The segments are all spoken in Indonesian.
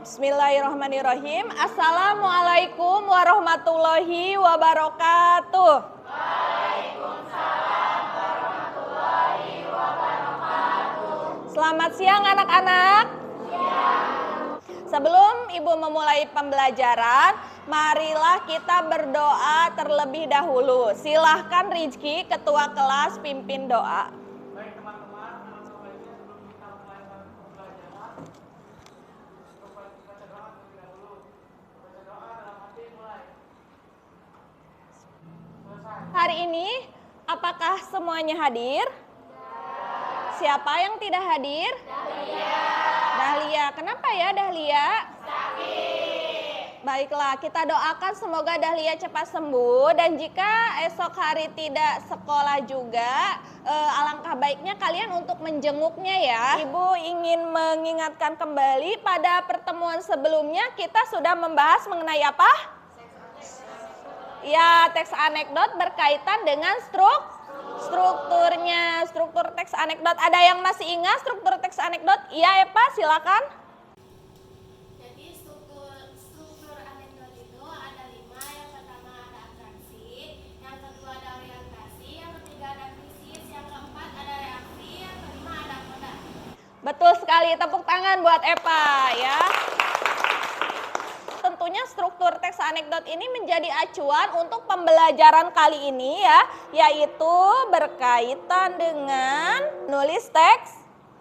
Bismillahirrahmanirrahim. Assalamualaikum warahmatullahi wabarakatuh. Waalaikumsalam warahmatullahi wabarakatuh. Selamat siang anak-anak. Sebelum Ibu memulai pembelajaran, marilah kita berdoa terlebih dahulu. Silahkan Rizky, ketua kelas, pimpin doa. Hari ini, apakah semuanya hadir? Siapa yang tidak hadir? Dahlia. Kenapa ya Dahlia? Sakit. Baiklah, kita doakan semoga Dahlia cepat sembuh. Dan jika esok hari tidak sekolah juga, alangkah baiknya kalian untuk menjenguknya ya. Ibu ingin mengingatkan kembali pada pertemuan sebelumnya kita sudah membahas mengenai apa? Ya, teks anekdot berkaitan dengan strukturnya. Struktur teks anekdot. Ada yang masih ingat struktur teks anekdot? Iya, Eva, silakan. Jadi struktur anekdot itu ada 5. Yang pertama ada atraksi, yang kedua ada orientasi, yang ketiga ada krisis, yang keempat ada reaksi, yang kelima ada koda. Betul sekali, tepuk tangan buat Eva ya. Tentunya struktur teks anekdot ini menjadi acuan untuk pembelajaran kali ini ya, yaitu berkaitan dengan menulis teks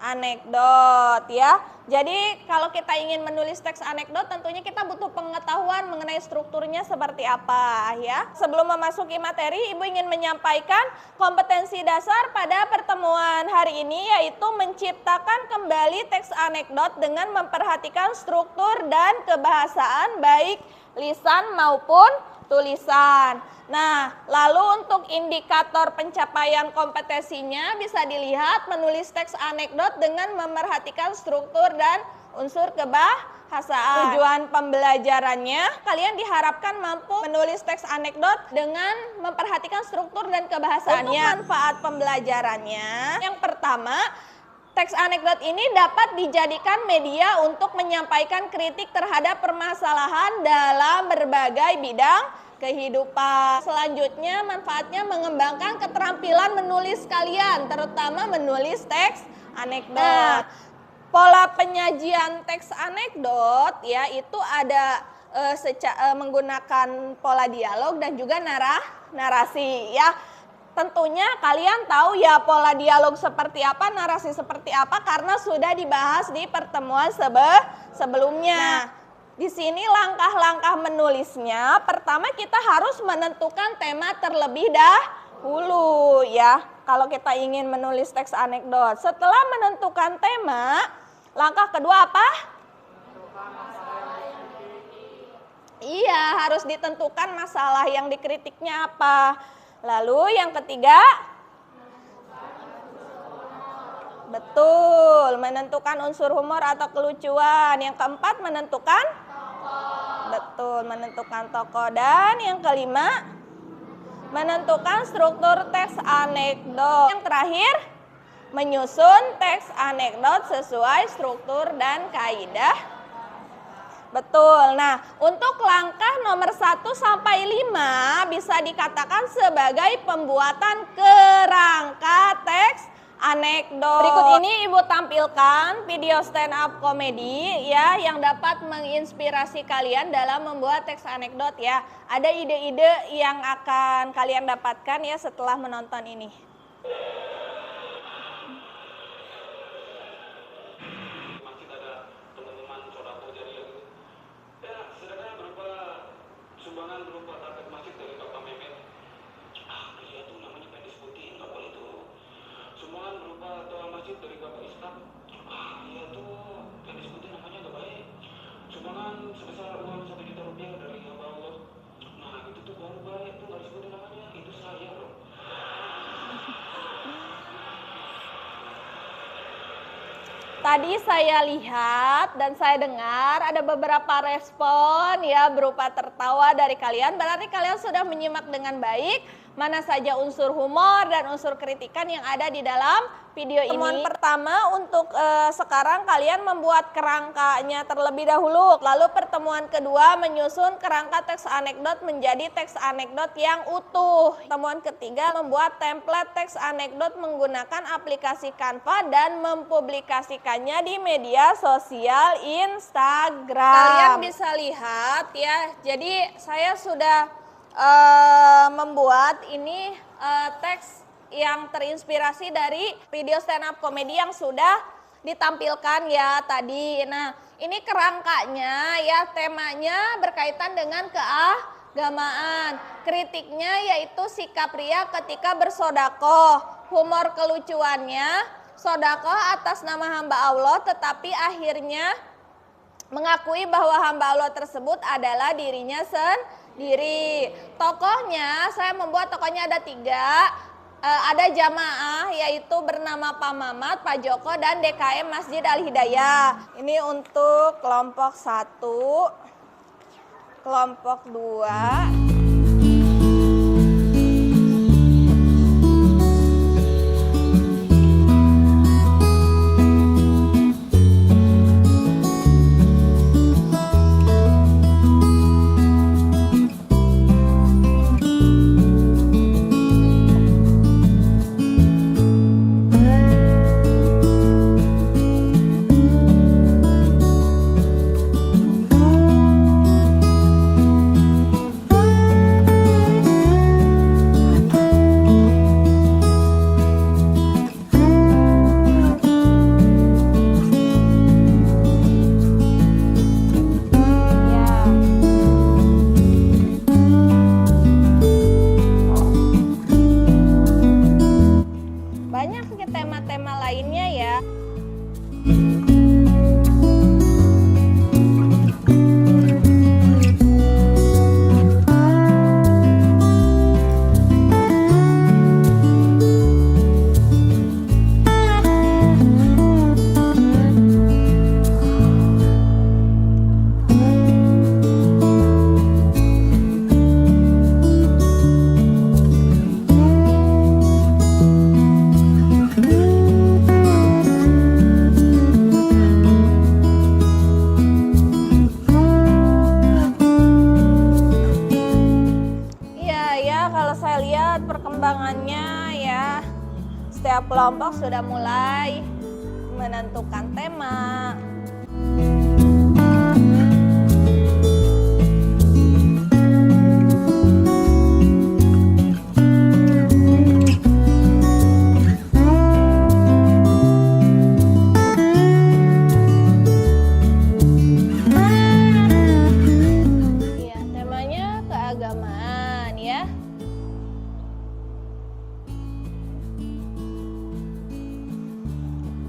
anekdot ya. Jadi kalau kita ingin menulis teks anekdot tentunya kita butuh pengetahuan mengenai strukturnya seperti apa ya. Sebelum memasuki materi, Ibu ingin menyampaikan kompetensi dasar pada pertemuan hari ini, yaitu menciptakan kembali teks anekdot dengan memperhatikan struktur dan kebahasaan baik lisan maupun tulisan. Nah, lalu untuk indikator pencapaian kompetensinya bisa dilihat menulis teks anekdot dengan memerhatikan struktur dan unsur kebahasaan. Tujuan pembelajarannya, kalian diharapkan mampu menulis teks anekdot dengan memperhatikan struktur dan kebahasaannya. Untuk manfaat pembelajarannya, yang pertama, teks anekdot ini dapat dijadikan media untuk menyampaikan kritik terhadap permasalahan dalam berbagai bidang kehidupan. Selanjutnya, manfaatnya mengembangkan keterampilan menulis kalian, terutama menulis teks anekdot. Pola penyajian teks anekdot ya itu ada menggunakan pola dialog dan juga narasi ya. Tentunya kalian tahu ya pola dialog seperti apa, narasi seperti apa karena sudah dibahas di pertemuan sebelumnya. Di sini langkah-langkah menulisnya, pertama kita harus menentukan tema terlebih dahulu ya. Kalau kita ingin menulis teks anekdot, setelah menentukan tema, langkah kedua apa? Iya, harus ditentukan masalah yang dikritiknya apa. Lalu yang ketiga, betul, menentukan unsur humor atau kelucuan. Yang keempat, menentukan betul, menentukan tokoh. Dan yang kelima, menentukan struktur teks anekdot. Yang terakhir, menyusun teks anekdot sesuai struktur dan kaidah. Betul. Nah, untuk langkah nomor 1 sampai 5 bisa dikatakan sebagai pembuatan kerangka teks anekdot. Berikut ini Ibu tampilkan video stand up komedi ya yang dapat menginspirasi kalian dalam membuat teks anekdot ya. Ada ide-ide yang akan kalian dapatkan ya setelah menonton ini. Masih ada teman-teman saudara jadi ya sedekahnya berupa sumbangan berupa target masjid dari Bapak Mehmet. Iya tuh namanya pengen disebutin, nggak boleh tuh. Sumbangan berupa toa masjid dari Bapak Ishak. Iya tuh pengen disebutin namanya nggak baik. Tadi saya lihat dan saya dengar ada beberapa respon ya berupa tertawa dari kalian. Berarti kalian sudah menyimak dengan baik mana saja unsur humor dan unsur kritikan yang ada di dalam video ini. Temuan pertama untuk sekarang kalian membuat kerangkanya terlebih dahulu. Lalu pertemuan kedua menyusun kerangka teks anekdot menjadi teks anekdot yang utuh. Temuan ketiga membuat template teks anekdot menggunakan aplikasi Canva dan mempublikasikannya di media sosial Instagram. Kalian bisa lihat ya, jadi saya sudah membuat ini teks yang terinspirasi dari video stand up komedi yang sudah ditampilkan ya tadi. Nah, ini kerangkanya ya, temanya berkaitan dengan keagamaan. Kritiknya yaitu sikap ria ketika bersodakoh. Humor kelucuannya, sodakoh atas nama hamba Allah tetapi akhirnya mengakui bahwa hamba Allah tersebut adalah dirinya sendiri. Tokohnya, saya membuat tokohnya ada 3. Ada jamaah yaitu bernama Pak Mamat, Pak Joko, dan DKM Masjid Al Hidayah. Ini untuk kelompok 1, kelompok 2. Tema-tema lainnya ya. Perkembangannya ya, setiap kelompok sudah mulai menentukan tema. Ya, temanya keagamaan ya.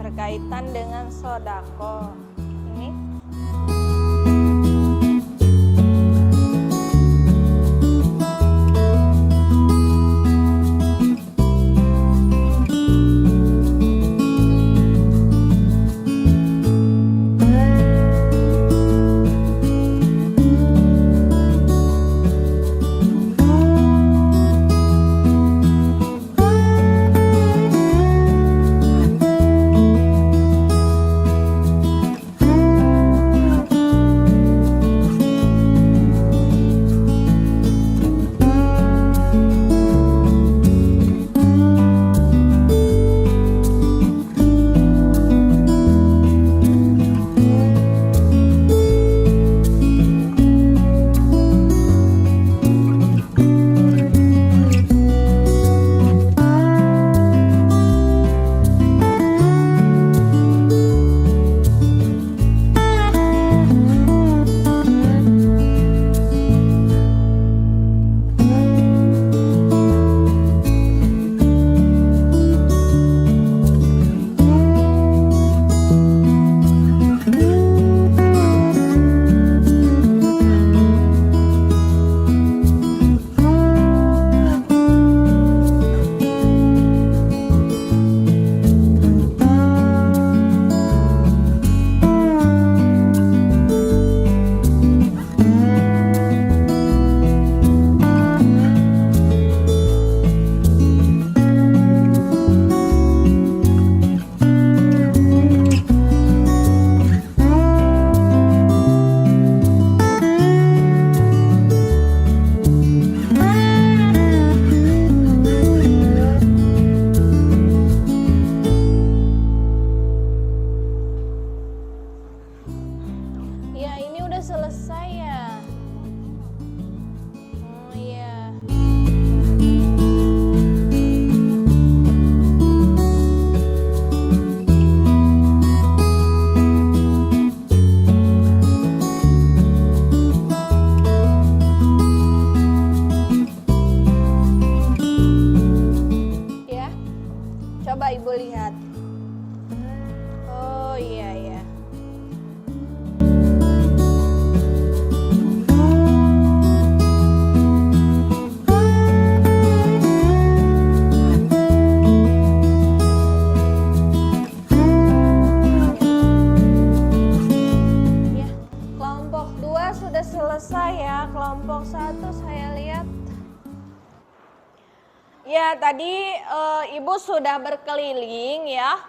Berkaitan dengan sodako. ini udah selesai ya? Oh iya. Ya, coba Ibu lihat. Oh iya ya. Ya, kelompok 2 sudah selesai ya. Kelompok 1 saya lihat. Ya, tadi Ibu sudah berkeliling ya.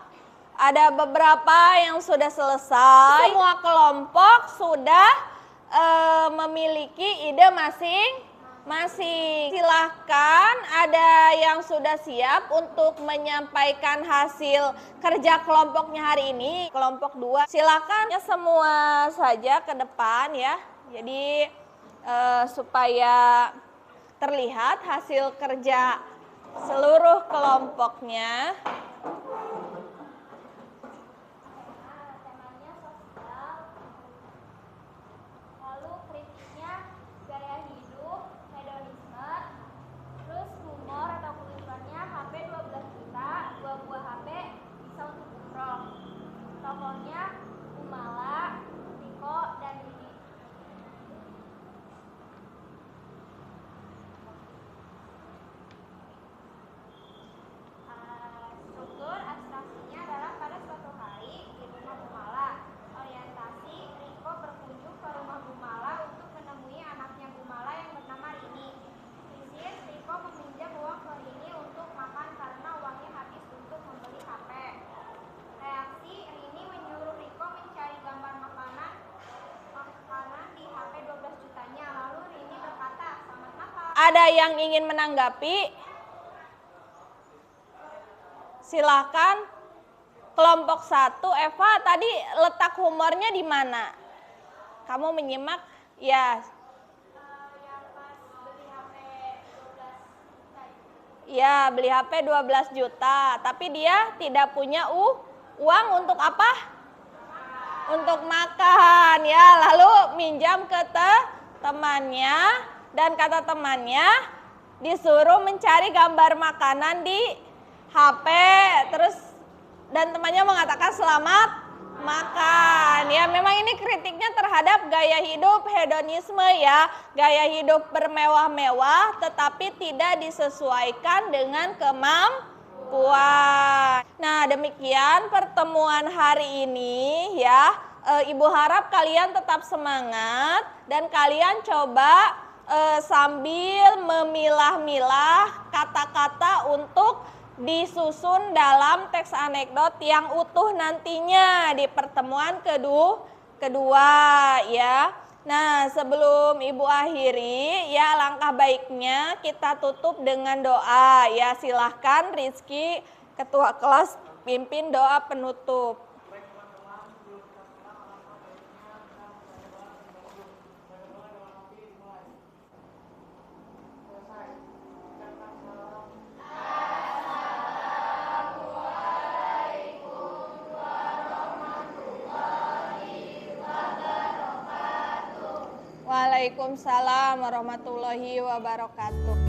Ada beberapa yang sudah selesai. Semua kelompok sudah memiliki ide masing-masing. Silahkan ada yang sudah siap untuk menyampaikan hasil kerja kelompoknya hari ini. Kelompok 2 silahkan ya semua saja ke depan ya. Jadi supaya terlihat hasil kerja seluruh kelompoknya. Temanya sosial, lalu kritiknya gaya hidup, hedonisme, terus humor atau kelucuannya HP 12 juta, 2 buah HP bisa untuk umroh. Tokohnya Kumala, Riko, dan Didi. Struktur abstraksinya adalah pada suatu hari di rumah Gumala. Orientasi, Riko berkunjung ke rumah Gumala untuk menemui anaknya Gumala yang bernama Rini. Krisis, Riko meminjam uang ke Rini untuk makan karena uangnya habis untuk membeli HP. Reaksi, Rini menyuruh Riko mencari gambar makanan di HP 12 jutanya. Lalu Rini berkata, "Selamat makan." Ada yang ingin menanggapi? Silahkan. Kelompok 1, Eva tadi letak humornya di mana? Kamu menyimak? Ya. Yang pas beli HP 12 juta itu. Ya, beli HP 12 juta, tapi dia tidak punya uang untuk apa? Untuk makan ya, lalu minjam ke temannya dan kata temannya disuruh mencari gambar makanan di HP, terus dan temannya mengatakan selamat makan. Ya, memang ini kritiknya terhadap gaya hidup hedonisme ya, gaya hidup bermewah-mewah tetapi tidak disesuaikan dengan kemampuan. Nah, demikian pertemuan hari ini ya. Ibu harap kalian tetap semangat dan kalian coba sambil memilah-milah kata-kata untuk disusun dalam teks anekdot yang utuh nantinya di pertemuan kedua ya. Nah, sebelum Ibu akhiri ya, langkah baiknya kita tutup dengan doa ya. Silahkan Rizky ketua kelas pimpin doa penutup. Waalaikumsalam warahmatullahi wabarakatuh.